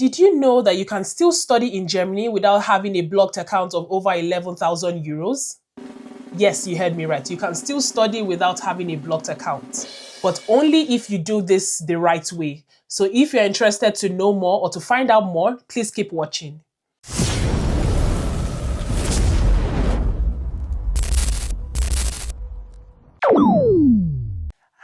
Did you know that you can still study in Germany without having a blocked account of over 11,000 euros? Yes, you heard me right. You can still study without having a blocked account, but only if you do this the right way. So if you're interested to know more or to find out more, please keep watching.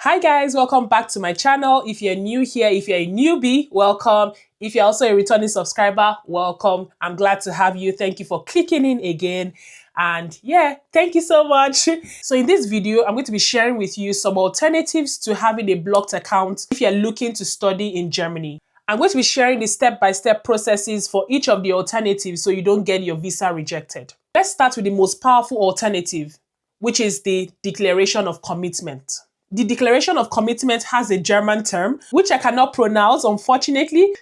Hi guys, welcome back to my channel. If you're new here, if you're a newbie, welcome. If you're also a returning subscriber, welcome. I'm glad to have you. Thank you for clicking in again. And yeah, thank you so much. So in this video, I'm going to be sharing with you some alternatives to having a blocked account if you're looking to study in Germany. I'm going to be sharing the step-by-step processes for each of the alternatives so you don't get your visa rejected. Let's start with the most powerful alternative, which is the declaration of commitment. The declaration of commitment has a German term, which I cannot pronounce, unfortunately,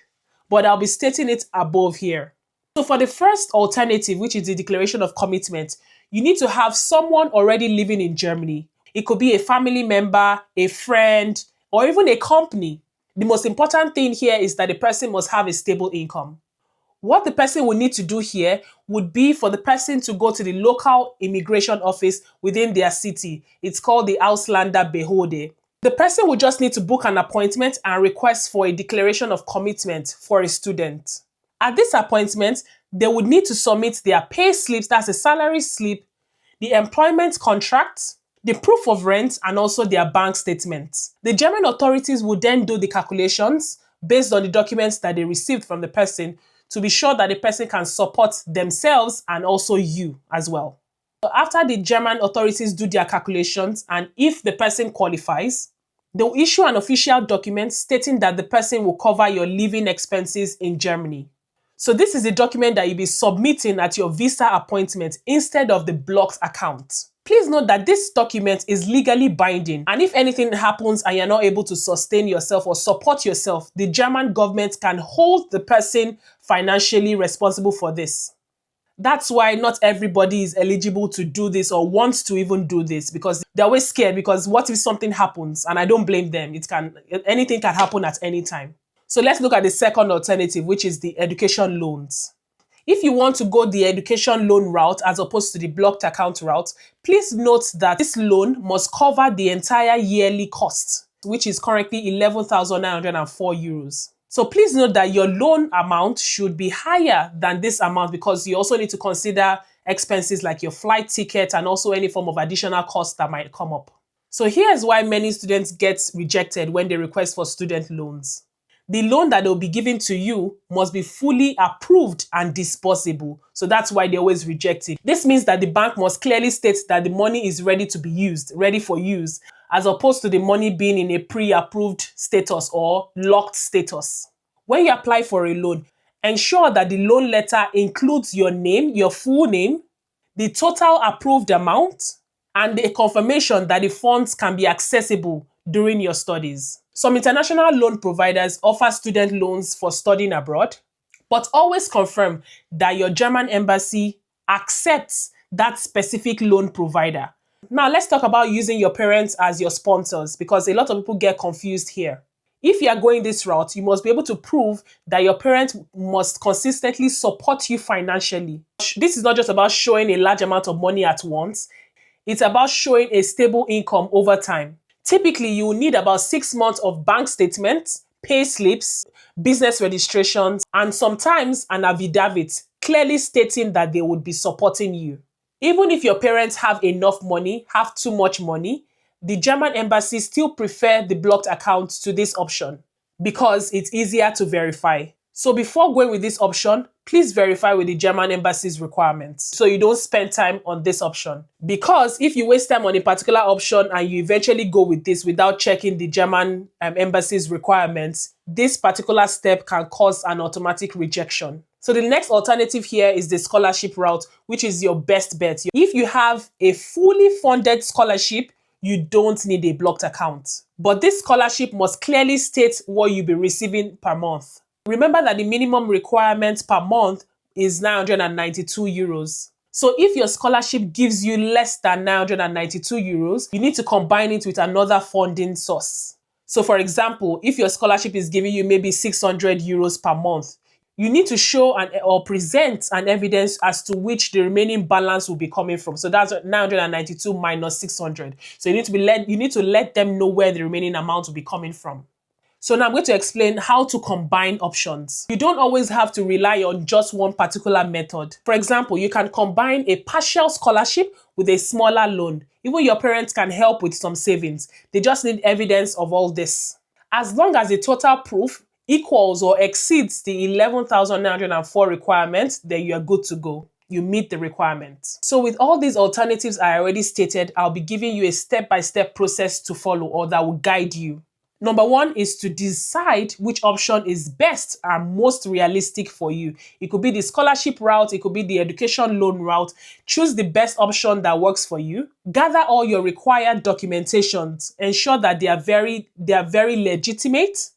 but I'll be stating it above here. So for the first alternative, which is the declaration of commitment, you need to have someone already living in Germany. It could be a family member, a friend, or even a company. The most important thing here is that the person must have a stable income. What the person will need to do here would be for the person to go to the local immigration office within their city. It's called the Ausländerbehörde. The person will just need to book an appointment and request for a declaration of commitment for a student. At this appointment, they would need to submit their pay slips, that's a salary slip, the employment contract, the proof of rent, and also their bank statements. The German authorities will then do the calculations based on the documents that they received from the person to be sure that the person can support themselves and also you as well. So after the German authorities do their calculations, and if the person qualifies, they'll issue an official document stating that the person will cover your living expenses in Germany. So this is the document that you'll be submitting at your visa appointment instead of the blocked account. Please note that this document is legally binding, and if anything happens and you're not able to sustain yourself or support yourself, the German government can hold the person financially responsible for this. That's why not everybody is eligible to do this or wants to even do this, because they're always scared, because what if something happens? And I don't blame them. Anything can happen at any time. So let's look at the second alternative, which is the education loans. If you want to go the education loan route as opposed to the blocked account route, please note that this loan must cover the entire yearly cost, which is currently 11,904 euros. So please note that your loan amount should be higher than this amount, because you also need to consider expenses like your flight ticket and also any form of additional cost that might come up. So here's why many students get rejected when they request for student loans. The loan that they'll be giving to you must be fully approved and disbursable. So that's why they always reject it. This means that the bank must clearly state that the money is ready to be used, ready for use, as opposed to the money being in a pre-approved status or locked status. When you apply for a loan, ensure that the loan letter includes your name, your full name, the total approved amount, and a confirmation that the funds can be accessible during your studies. Some international loan providers offer student loans for studying abroad, but always confirm that your German embassy accepts that specific loan provider. Now, let's talk about using your parents as your sponsors, because a lot of people get confused here. If you are going this route, you must be able to prove that your parents must consistently support you financially. This is not just about showing a large amount of money at once. It's about showing a stable income over time. Typically, you will need about 6 months of bank statements, pay slips, business registrations, and sometimes an affidavit clearly stating that they would be supporting you. Even if your parents have enough money, have too much money, the German embassy still prefer the blocked account to this option because it's easier to verify. So before going with this option, please verify with the German embassy's requirements so you don't spend time on this option. Because if you waste time on a particular option and you eventually go with this without checking the German embassy's requirements, this particular step can cause an automatic rejection. So the next alternative here is the scholarship route, which is your best bet. If you have a fully funded scholarship, you don't need a blocked account. But this scholarship must clearly state what you'll be receiving per month. Remember that the minimum requirement per month is 992 euros. So if your scholarship gives you less than 992 euros, you need to combine it with another funding source. So for example, if your scholarship is giving you maybe 600 euros per month, You need to show or present an evidence as to which the remaining balance will be coming from. So that's 992 minus 600. So you need to let them know where the remaining amount will be coming from. So now I'm going to explain how to combine options. You don't always have to rely on just one particular method. For example, you can combine a partial scholarship with a smaller loan. Even your parents can help with some savings. They just need evidence of all this. As long as the total proof equals or exceeds the 11,904 requirements, then you are good to go. You meet the requirements. So with all these alternatives I already stated, I'll be giving you a step-by-step process to follow or that will guide you. Number one is to decide which option is best and most realistic for you. It could be the scholarship route, it could be the education loan route. Choose the best option that works for you. Gather all your required documentations. Ensure that they are very legitimate,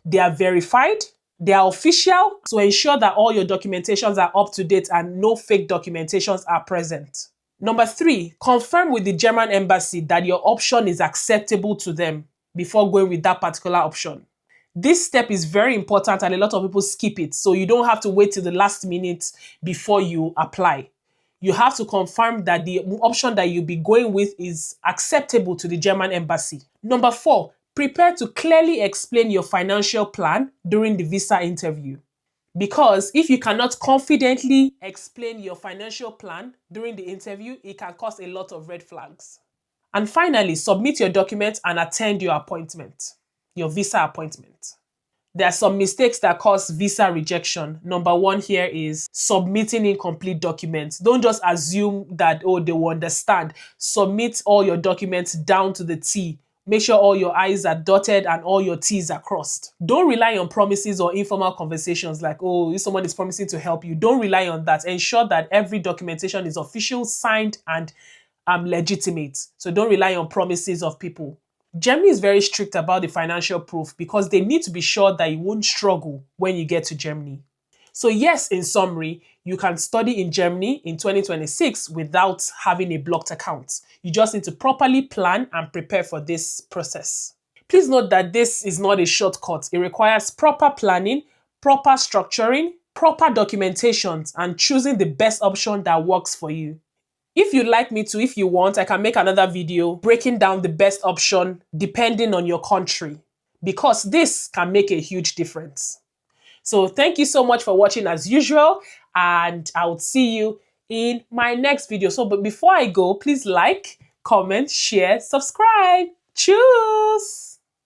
they are verified, they are official. So ensure that all your documentations are up to date and no fake documentations are present. Number three, confirm with the German embassy that your option is acceptable to them before going with that particular option. This step is very important and a lot of people skip it. So you don't have to wait till the last minute before you apply. You have to confirm that the option that you'll be going with is acceptable to the German embassy. Number four, prepare to clearly explain your financial plan during the visa interview. Because if you cannot confidently explain your financial plan during the interview, it can cause a lot of red flags. And finally, submit your documents and attend your appointment, your visa appointment. There are some mistakes that cause visa rejection. Number one here is submitting incomplete documents. Don't just assume that, oh, they will understand. Submit all your documents down to the T. Make sure all your I's are dotted and all your T's are crossed. Don't rely on promises or informal conversations like, oh, if someone is promising to help you. Don't rely on that. Ensure that every documentation is official, signed, and legitimate. So don't rely on promises of people. Germany is very strict about the financial proof because they need to be sure that you won't struggle when you get to Germany. So yes, in summary, you can study in Germany in 2026 without having a blocked account. You just need to properly plan and prepare for this process. Please note that this is not a shortcut. It requires proper planning, proper structuring, proper documentations, and choosing the best option that works for you. If you'd like me to, if you want, I can make another video breaking down the best option depending on your country, because this can make a huge difference. So thank you so much for watching as usual, and I will see you in my next video. So, but before I go, please like, comment, share, subscribe. Choose!